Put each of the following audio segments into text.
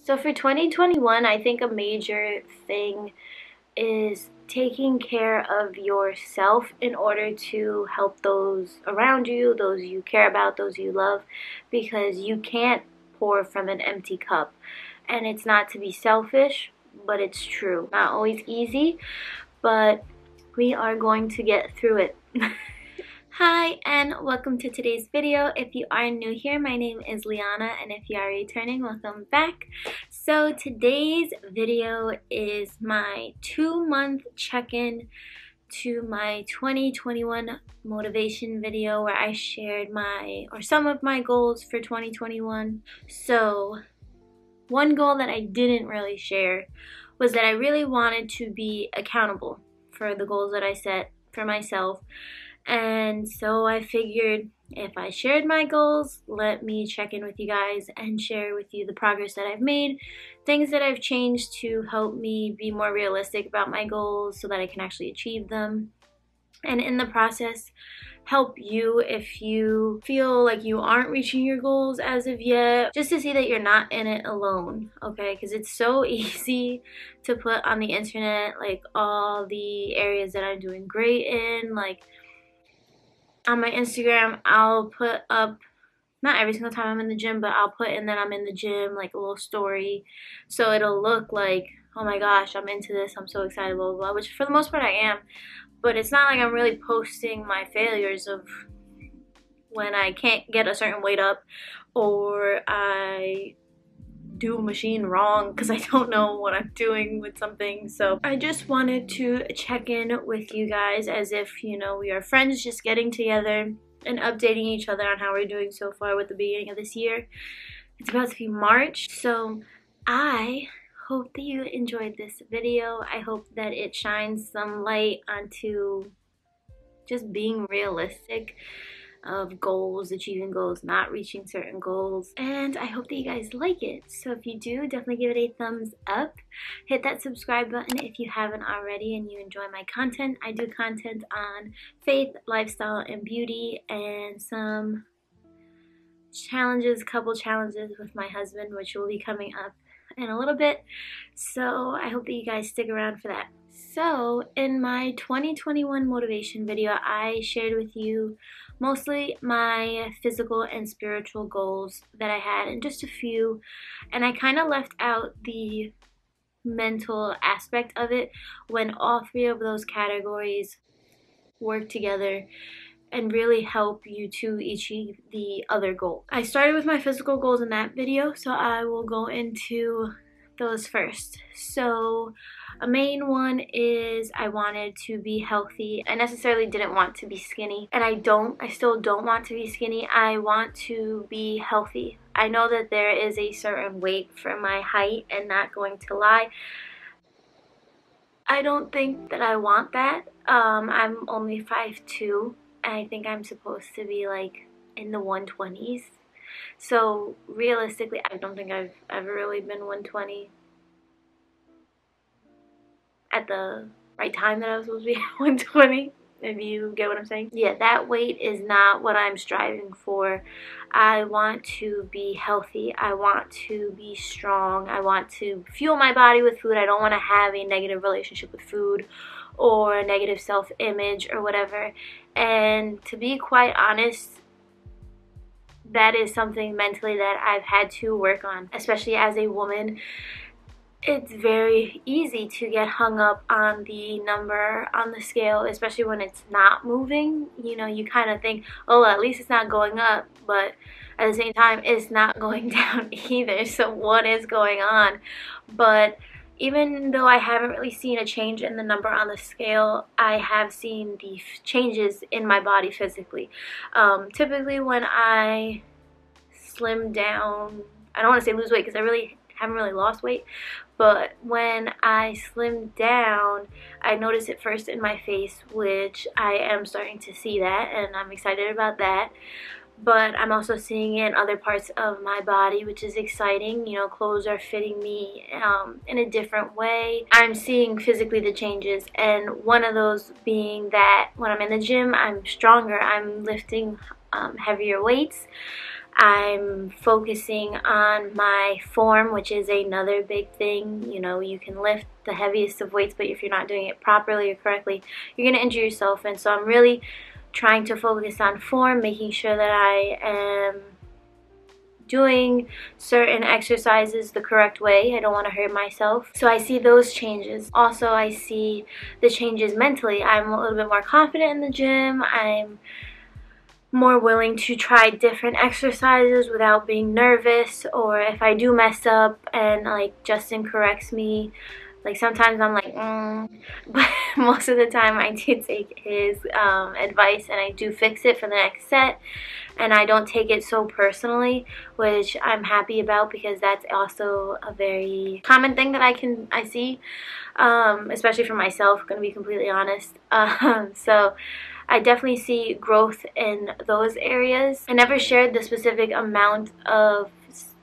So for 2021, I think a major thing is taking care of yourself in order to help those around you, those you care about, those you love, because you can't pour from an empty cup. And it's not to be selfish, but it's true. Not always easy, but we are going to get through it. Hi and welcome to today's video. If you are new here, my name is Liana, and if you are returning, welcome back. So today's video is my 2-month check-in to my 2021 motivation video where I shared some of my goals for 2021. So one goal that I didn't really share was that I really wanted to be accountable for the goals that I set for myself. And so I figured if I shared my goals, let me check in with you guys and share with you the progress that I've made, things that I've changed to help me be more realistic about my goals so that I can actually achieve them. And in the process, help you if you feel like you aren't reaching your goals as of yet, just to see that you're not in it alone, okay? Because it's so easy to put on the internet like all the areas that I'm doing great in. Like on my Instagram, I'll put up, not every single time I'm in the gym, but I'll put in that I'm in the gym, like a little story, so it'll look like, oh my gosh, I'm into this, I'm so excited, blah blah blah, which for the most part I am. But it's not like I'm really posting my failures of when I can't get a certain weight up, or I do a machine wrong because I don't know what I'm doing with something. So I just wanted to check in with you guys as if, you know, we are friends just getting together and updating each other on how we're doing so far with the beginning of this year. It's about to be March, so I hope that you enjoyed this video. I hope that it shines some light onto just being realistic of goals, achieving goals, not reaching certain goals, and I hope that you guys like it. So if you do, definitely give it a thumbs up. Hit that subscribe button if you haven't already and you enjoy my content. I do content on faith, lifestyle, and beauty, and some challenges, couple challenges with my husband, which will be coming up in a little bit. So I hope that you guys stick around for that. So in my 2021 motivation video, I shared with you mostly my physical and spiritual goals that I had, and just a few, and I kind of left out the mental aspect of it when all three of those categories work together and really help you to achieve the other goal. I started with my physical goals in that video, so I will go into those first. So a main one is I wanted to be healthy. I necessarily didn't want to be skinny, and I still don't want to be skinny. I want to be healthy. I know that there is a certain weight for my height, and not going to lie, I don't think that I want that. I'm only 5'2", and I think I'm supposed to be like in the 120s. So realistically, I don't think I've ever really been 120 at the right time that I was supposed to be 120, if you get what I'm saying. Yeah, that weight is not what I'm striving for. I want to be healthy. I want to be strong. I want to fuel my body with food. I don't want to have a negative relationship with food or a negative self-image or whatever. And to be quite honest, that is something mentally that I've had to work on, especially as a woman. It's very easy to get hung up on the number on the scale, especially when it's not moving. You know, you kind of think, oh, at least it's not going up, but at the same time, it's not going down either. So what is going on? But even though I haven't really seen a change in the number on the scale, I have seen the changes in my body physically. Typically when I slim down, I don't want to say lose weight because I haven't really lost weight, but when I slim down, I notice it first in my face, which I am starting to see that, and I'm excited about that. But I'm also seeing it in other parts of my body, which is exciting. You know, clothes are fitting me in a different way. I'm seeing physically the changes, and one of those being that when I'm in the gym, I'm stronger. I'm lifting heavier weights. I'm focusing on my form, which is another big thing. You know, you can lift the heaviest of weights, but if you're not doing it properly or correctly, you're going to injure yourself. And so I'm really trying to focus on form, making sure that I am doing certain exercises the correct way. I don't want to hurt myself. So I see those changes. Also, I see the changes mentally. I'm a little bit more confident in the gym. I'm more willing to try different exercises without being nervous, or if I do mess up and like Justin corrects me, like sometimes I'm like but most of the time I do take his advice and I do fix it for the next set, and I don't take it so personally, which I'm happy about, because that's also a very common thing that I see, especially for myself, gonna be completely honest. So I definitely see growth in those areas. I never shared the specific amount of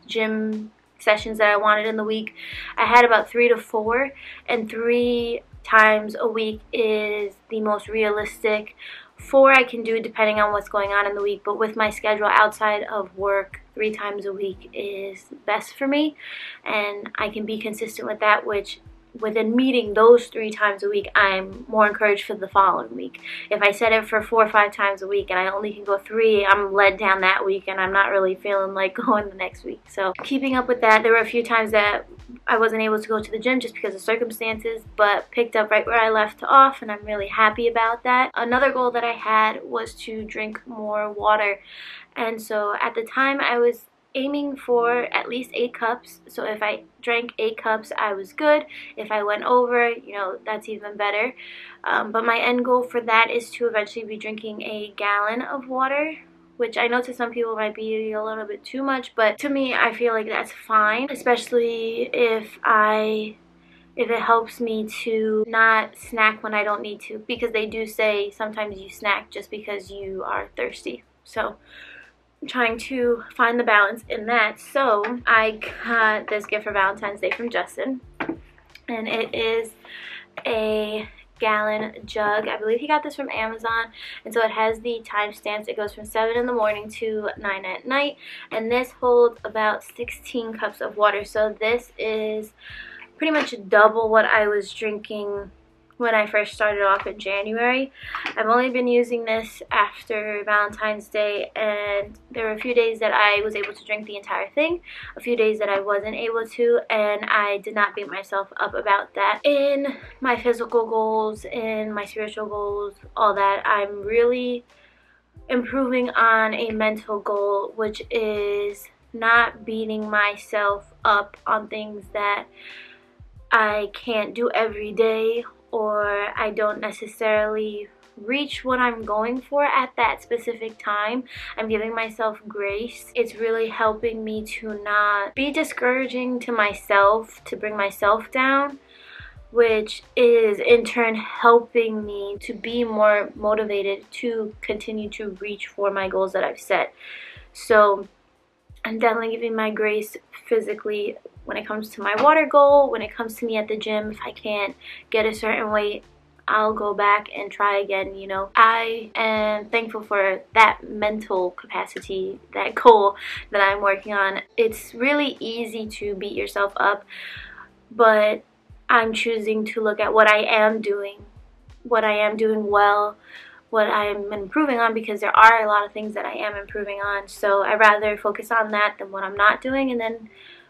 gym sessions that I wanted in the week. I had about 3 to 4, and 3 times a week is the most realistic. 4 I can do depending on what's going on in the week, but with my schedule outside of work, 3 times a week is best for me, and I can be consistent with that, which within meeting those 3 times a week, I'm more encouraged for the following week. If I set it for 4 or 5 times a week and I only can go 3, I'm led down that week and I'm not really feeling like going the next week. So keeping up with that, there were a few times that I wasn't able to go to the gym just because of circumstances, but picked up right where I left off, and I'm really happy about that. Another goal that I had was to drink more water, and so at the time I was aiming for at least 8 cups. So if I drank 8 cups, I was good. If I went over, you know, that's even better. But my end goal for that is to eventually be drinking a gallon of water, which I know to some people might be a little bit too much, but to me, I feel like that's fine, especially if it helps me to not snack when I don't need to, because they do say sometimes you snack just because you are thirsty. So I'm trying to find the balance in that. So I got this gift for Valentine's Day from Justin, and it is a gallon jug. I believe he got this from Amazon, and so it has the timestamps. It goes from 7 in the morning to 9 at night, and this holds about 16 cups of water. So this is pretty much double what I was drinking when I first started off in January. I've only been using this after Valentine's Day, and there were a few days that I was able to drink the entire thing, a few days that I wasn't able to, and I did not beat myself up about that. In my physical goals, in my spiritual goals, all that, I'm really improving on a mental goal, which is not beating myself up on things that I can't do every day, or I don't necessarily reach what I'm going for at that specific time. I'm giving myself grace. It's really helping me to not be discouraging to myself, to bring myself down, which is in turn helping me to be more motivated to continue to reach for my goals that I've set. So I'm definitely giving my grace physically when it comes to my water goal, when it comes to me at the gym. If I can't get a certain weight, I'll go back and try again, you know. I am thankful for that mental capacity, that goal that I'm working on. It's really easy to beat yourself up, but I'm choosing to look at what I am doing well, what I'm improving on, because there are a lot of things that I am improving on. So I'd rather focus on that than what I'm not doing, and then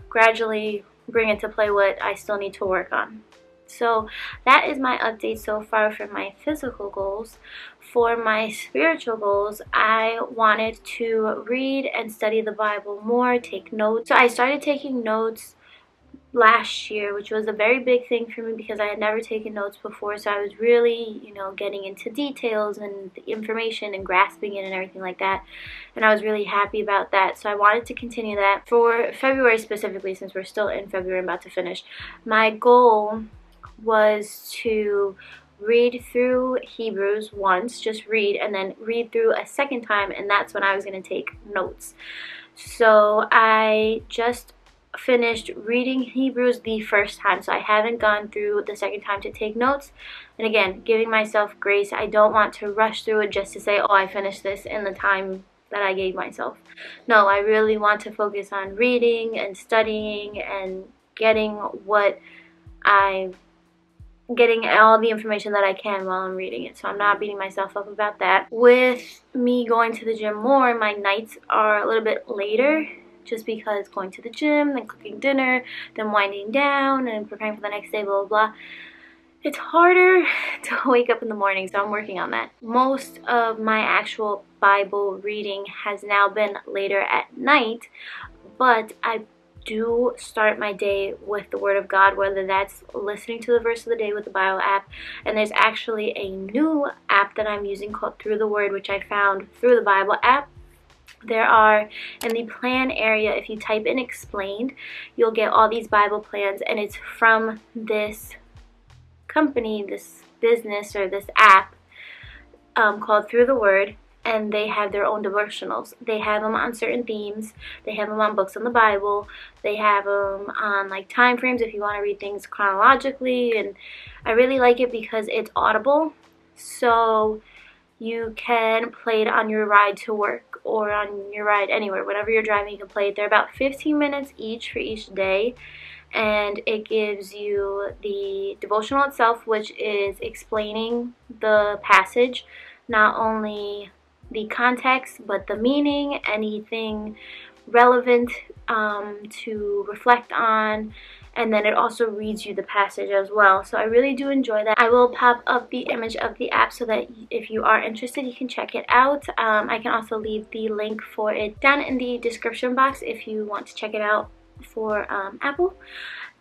gradually bring into play what I still need to work on. So that is my update so far for my physical goals. For my spiritual goals, I wanted to read and study the Bible more, take notes. So I started taking notes last year, which was a very big thing for me because I had never taken notes before. So I was really, you know, getting into details and the information and grasping it and everything like that. And I was really happy about that. So I wanted to continue that. For February specifically, since we're still in February, I'm about to finish, my goal was to read through Hebrews once, just read, and then read through a second time, and that's when I was going to take notes. So I just finished reading Hebrews the first time, so I haven't gone through the second time to take notes. And again, giving myself grace. I don't want to rush through it just to say, oh, I finished this in the time that I gave myself. No, I really want to focus on reading and studying and getting getting all the information that I can while I'm reading it. So I'm not beating myself up about that. With me going to the gym more, my nights are a little bit later, just because going to the gym, then cooking dinner, then winding down and preparing for the next day, blah, blah, blah. It's harder to wake up in the morning, so I'm working on that. Most of my actual Bible reading has now been later at night, but I do start my day with the Word of God, whether that's listening to the verse of the day with the Bible app. And there's actually a new app that I'm using called Through the Word, which I found through the Bible app. There are, in the plan area, if you type in explained, you'll get all these Bible plans, and it's from this company, this business, or this app called Through the Word. And they have their own devotionals. They have them on certain themes. They have them on books in the Bible. They have them on like time frames if you want to read things chronologically. And I really like it because it's audible, so you can play it on your ride to work or on your ride anywhere. Whatever you're driving, you can play it. They're about 15 minutes each for each day. And it gives you the devotional itself, which is explaining the passage, not only the context, but the meaning, anything relevant to reflect on, and then it also reads you the passage as well. So I really do enjoy that. I will pop up the image of the app so that if you are interested, you can check it out. I can also leave the link for it down in the description box if you want to check it out for Apple.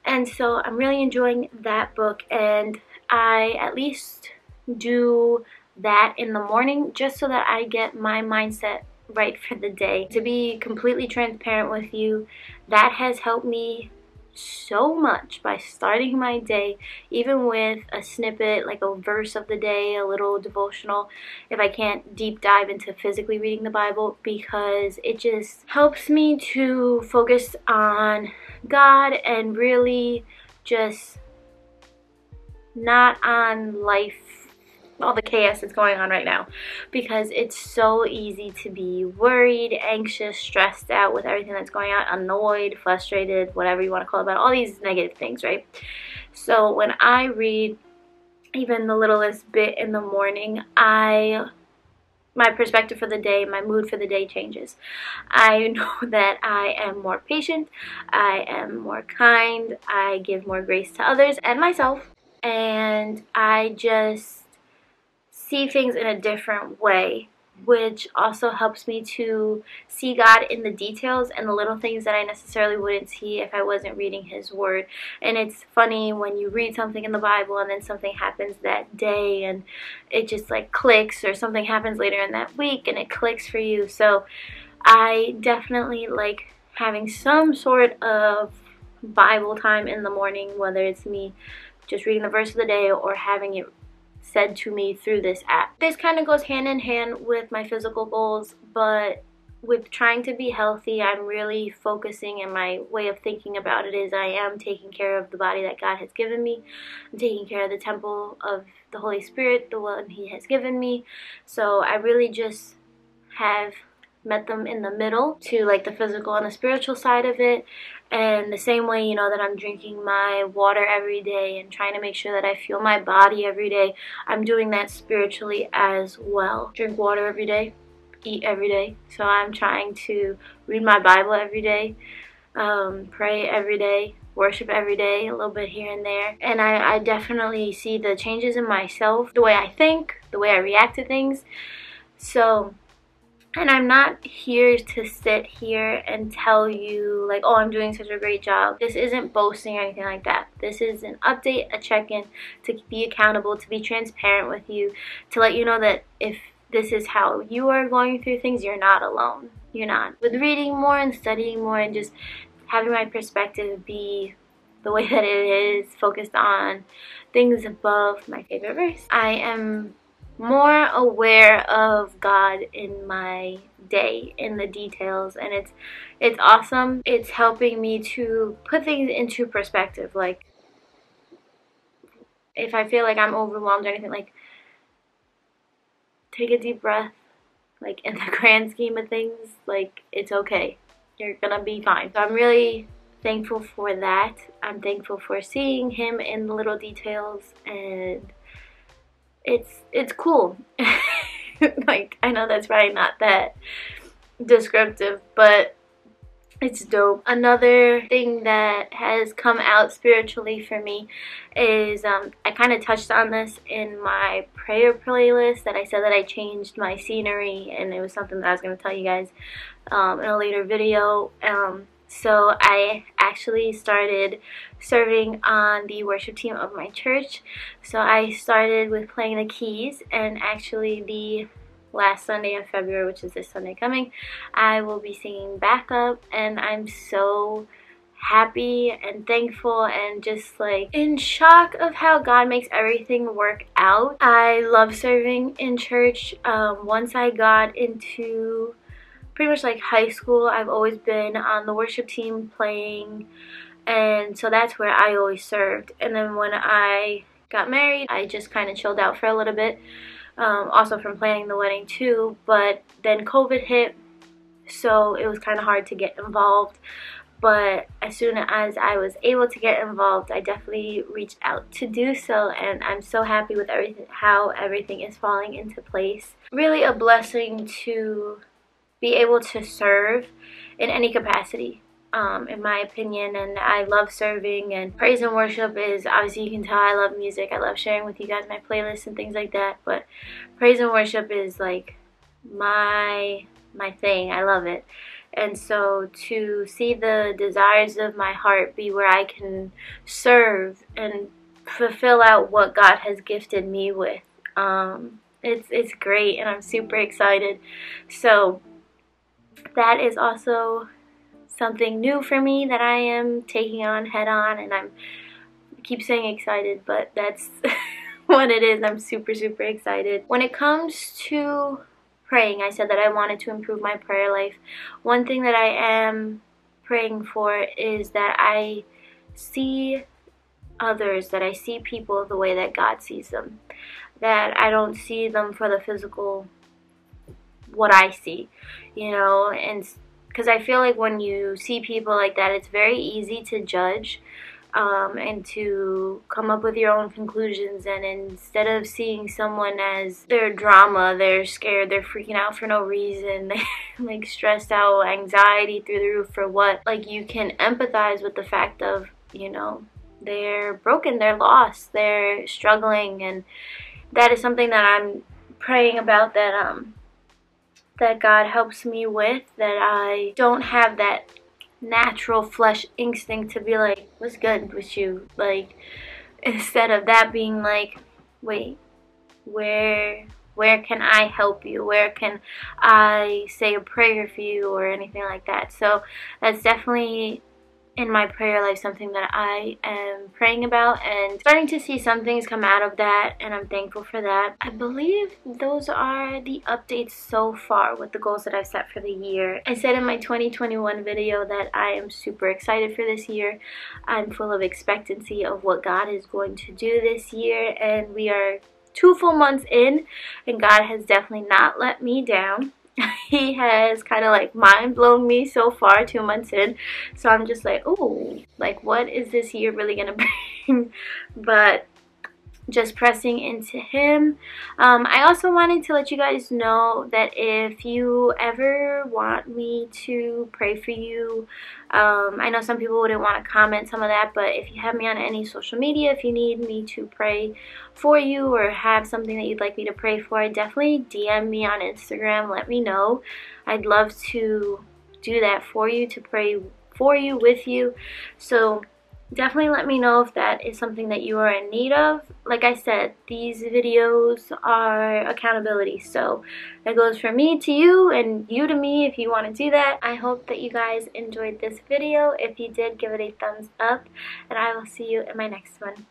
And so I'm really enjoying that book, and I at least do that in the morning just so that I get my mindset right for the day. To be completely transparent with you, that has helped me so much by starting my day, even with a snippet, like a verse of the day, a little devotional, if I can't deep dive into physically reading the Bible, because it just helps me to focus on God and really just not on life, all the chaos that's going on right now, because it's so easy to be worried, anxious, stressed out with everything that's going on, annoyed, frustrated, whatever you want to call it, about all these negative things, right? So when I read even the littlest bit in the morning, my perspective for the day, my mood for the day changes. I know that I am more patient, I am more kind, I give more grace to others and myself, and I just see things in a different way, which also helps me to see God in the details and the little things that I necessarily wouldn't see if I wasn't reading His Word. And it's funny when you read something in the Bible and then something happens that day and it just like clicks, or something happens later in that week and it clicks for you. So I definitely like having some sort of Bible time in the morning, whether it's me just reading the verse of the day or having it said to me through this app. This kind of goes hand in hand with my physical goals, but with trying to be healthy, I'm really focusing, and my way of thinking about it is I am taking care of the body that God has given me. I'm taking care of the temple of the Holy Spirit, the one He has given me. So I really just have met them in the middle to like the physical and the spiritual side of it. And the same way, you know, that I'm drinking my water every day and trying to make sure that I fuel my body every day, I'm doing that spiritually as well. Drink water every day, eat every day. So I'm trying to read my Bible every day, pray every day, worship every day, a little bit here and there. And I definitely see the changes in myself, the way I think, the way I react to things. So, and I'm not here to sit here and tell you like, oh, I'm doing such a great job. This isn't boasting or anything like that. This is an update, a check-in, to be accountable, to be transparent with you, to let you know that if this is how you are going through things, you're not alone. You're not. With reading more and studying more and just having my perspective be the way that it is, focused on things above my favorite verse, I am more aware of God in my day, in the details, and it's awesome. It's helping me to put things into perspective. Like if I feel like I'm overwhelmed or anything, like take a deep breath, like in the grand scheme of things, like it's okay. You're gonna be fine. So I'm really thankful for that. I'm thankful for seeing him in the little details, and it's cool. Like, I know that's probably not that descriptive, but it's dope. Another thing that has come out spiritually for me is I kind of touched on this in my prayer playlist, that I said that I changed my scenery, and it was something that I was going to tell you guys in a later video. So I actually started serving on the worship team of my church. So I started with playing the keys, and actually the last Sunday of February, which is this Sunday coming, I will be singing backup, and I'm so happy and thankful and just like in shock of how God makes everything work out. I love serving in church. Once I got into pretty much like high school, I've always been on the worship team playing, and so that's where I always served. And then when I got married, I just kind of chilled out for a little bit. Also from planning the wedding too, but then COVID hit, so it was kind of hard to get involved. But as soon as I was able to get involved, I definitely reached out to do so, and I'm so happy with everything, how everything is falling into place. Really a blessing to be able to serve in any capacity. In my opinion, and I love serving, and praise and worship is, obviously you can tell I love music. I love sharing with you guys my playlists and things like that, but praise and worship is like my thing. I love it. And so to see the desires of my heart be where I can serve and fulfill out what God has gifted me with, it's great, and I'm super excited. So that is also something new for me that I am taking on head on, and I keep saying excited, but that's what it is. I'm super excited. When it comes to praying, I said that I wanted to improve my prayer life. One thing that I am praying for is that I see others, that I see people the way that God sees them, that I don't see them for the physical, what I see, you know. And because I feel like when you see people like that, it's very easy to judge and to come up with your own conclusions. And instead of seeing someone as their drama, they're scared, they're freaking out for no reason, they're like stressed out, anxiety through the roof for what, like you can empathize with the fact of, you know, they're broken, they're lost, they're struggling. And that is something that I'm praying about, that God helps me with, that I don't have that natural flesh instinct to be like, what's good with you? Like, instead of that being like, wait, where can I help you? Where can I say a prayer for you or anything like that? So that's definitely in my prayer life something that I am praying about, and starting to see some things come out of that, and I'm thankful for that. I believe those are the updates so far with the goals that I've set for the year. I said in my 2021 video that I am super excited for this year. I'm full of expectancy of what God is going to do this year, and we are 2 full months in, and God has definitely not let me down. He has kind of like mind blown me so far, 2 months in. So I'm just like, oh, like what is this year really gonna bring? But just pressing into Him. I also wanted to let you guys know that if you ever want me to pray for you, I know some people wouldn't want to comment some of that, but if you have me on any social media, if you need me to pray for you or have something that you'd like me to pray for, definitely DM me on Instagram. Let me know. I'd love to do that for you, to pray for you, with you. So definitely let me know if that is something that you are in need of. Like I said, these videos are accountability, so that goes from me to you and you to me if you want to do that. I hope that you guys enjoyed this video. If you did, give it a thumbs up, and I will see you in my next one.